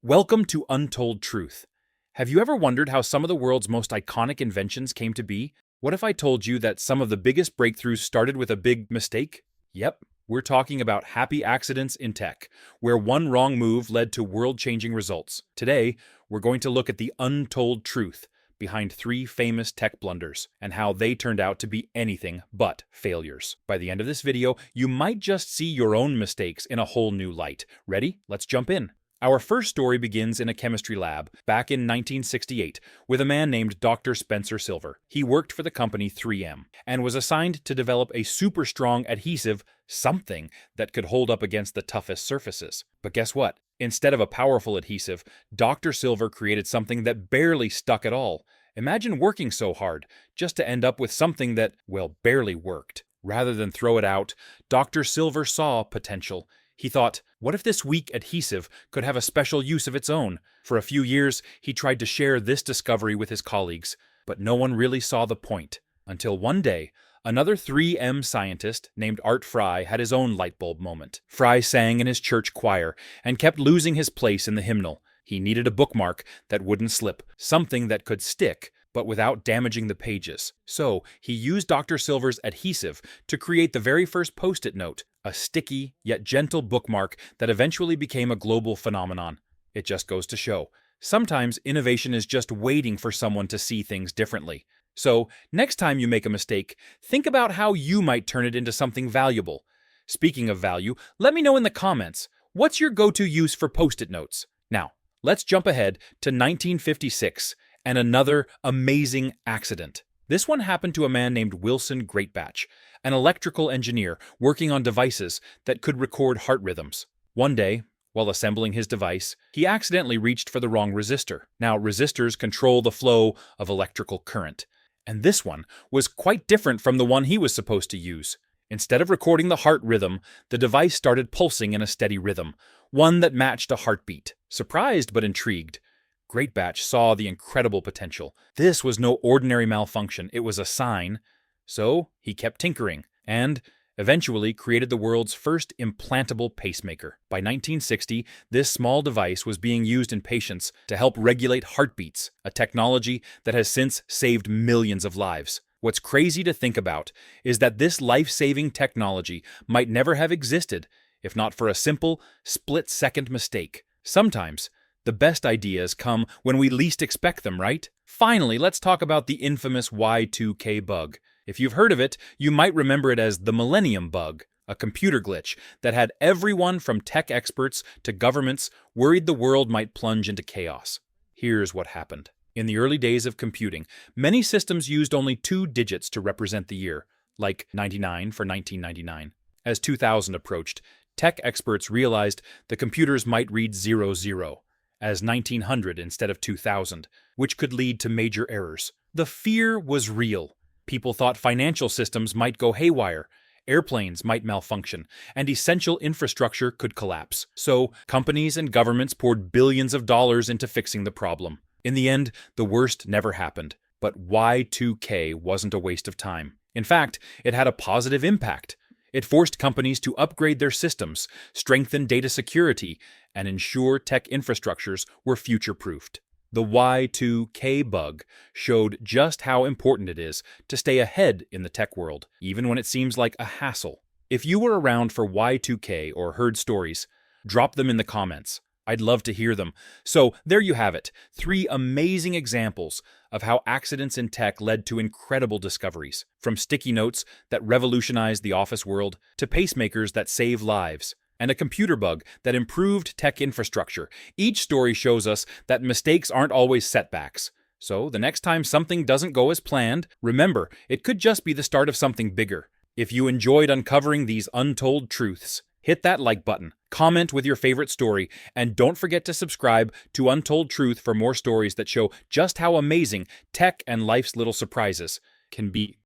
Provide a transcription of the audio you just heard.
Welcome to Untold Truth. Have you ever wondered how some of the world's most iconic inventions came to be? What if I told you that some of the biggest breakthroughs started with a big mistake? Yep, we're talking about happy accidents in tech, where one wrong move led to world-changing results. Today, we're going to look at the untold truth behind three famous tech blunders and how they turned out to be anything but failures. By the end of this video, you might just see your own mistakes in a whole new light. Ready? Let's jump in. Our first story begins in a chemistry lab back in 1968 with a man named Dr. Spencer Silver. He worked for the company 3M and was assigned to develop a super strong adhesive, something that could hold up against the toughest surfaces. But guess what? Instead of a powerful adhesive, Dr. Silver created something that barely stuck at all. Imagine working so hard just to end up with something that, well, barely worked. Rather than throw it out, Dr. Silver saw potential. He thought, what if this weak adhesive could have a special use of its own? For a few years, he tried to share this discovery with his colleagues, but no one really saw the point. Until one day, another 3M scientist named Art Fry had his own light bulb moment. Fry sang in his church choir and kept losing his place in the hymnal. He needed a bookmark that wouldn't slip, something that could stick, but without damaging the pages. So he used Dr. Silver's adhesive to create the very first post-it note, a sticky yet gentle bookmark that eventually became a global phenomenon. It just goes to show, sometimes innovation is just waiting for someone to see things differently. So next time you make a mistake, think about how you might turn it into something valuable. Speaking of value, let me know in the comments, what's your go-to use for post-it notes? Now, let's jump ahead to 1956 and another amazing accident. This one happened to a man named Wilson Greatbatch, an electrical engineer working on devices that could record heart rhythms. One day, while assembling his device, he accidentally reached for the wrong resistor. Now, resistors control the flow of electrical current, and this one was quite different from the one he was supposed to use. Instead of recording the heart rhythm, the device started pulsing in a steady rhythm, one that matched a heartbeat. Surprised but intrigued, Greatbatch saw the incredible potential. This was no ordinary malfunction, it was a sign. So he kept tinkering, and eventually created the world's first implantable pacemaker. By 1960, this small device was being used in patients to help regulate heartbeats, a technology that has since saved millions of lives. What's crazy to think about is that this life-saving technology might never have existed if not for a simple, split-second mistake. Sometimes, the best ideas come when we least expect them, right? Finally, let's talk about the infamous Y2K bug. If you've heard of it, you might remember it as the Millennium Bug, a computer glitch that had everyone from tech experts to governments worried the world might plunge into chaos. Here's what happened. In the early days of computing, many systems used only 2 digits to represent the year, like 99 for 1999. As 2000 approached, tech experts realized the computers might read 00 as 1900 instead of 2000, which could lead to major errors. The fear was real. People thought financial systems might go haywire, airplanes might malfunction, and essential infrastructure could collapse. So, companies and governments poured billions of dollars into fixing the problem. In the end, the worst never happened. But Y2K wasn't a waste of time. In fact, it had a positive impact. It forced companies to upgrade their systems, strengthen data security, and ensure tech infrastructures were future-proofed. The Y2K bug showed just how important it is to stay ahead in the tech world, even when it seems like a hassle. If you were around for Y2K or heard stories, drop them in the comments. I'd love to hear them. So there you have it, 3 amazing examples of how accidents in tech led to incredible discoveries, from sticky notes that revolutionized the office world to pacemakers that save lives, and a computer bug that improved tech infrastructure. Each story shows us that mistakes aren't always setbacks. So the next time something doesn't go as planned, remember, it could just be the start of something bigger. If you enjoyed uncovering these untold truths, hit that like button, comment with your favorite story, and don't forget to subscribe to Untold Truth for more stories that show just how amazing tech and life's little surprises can be.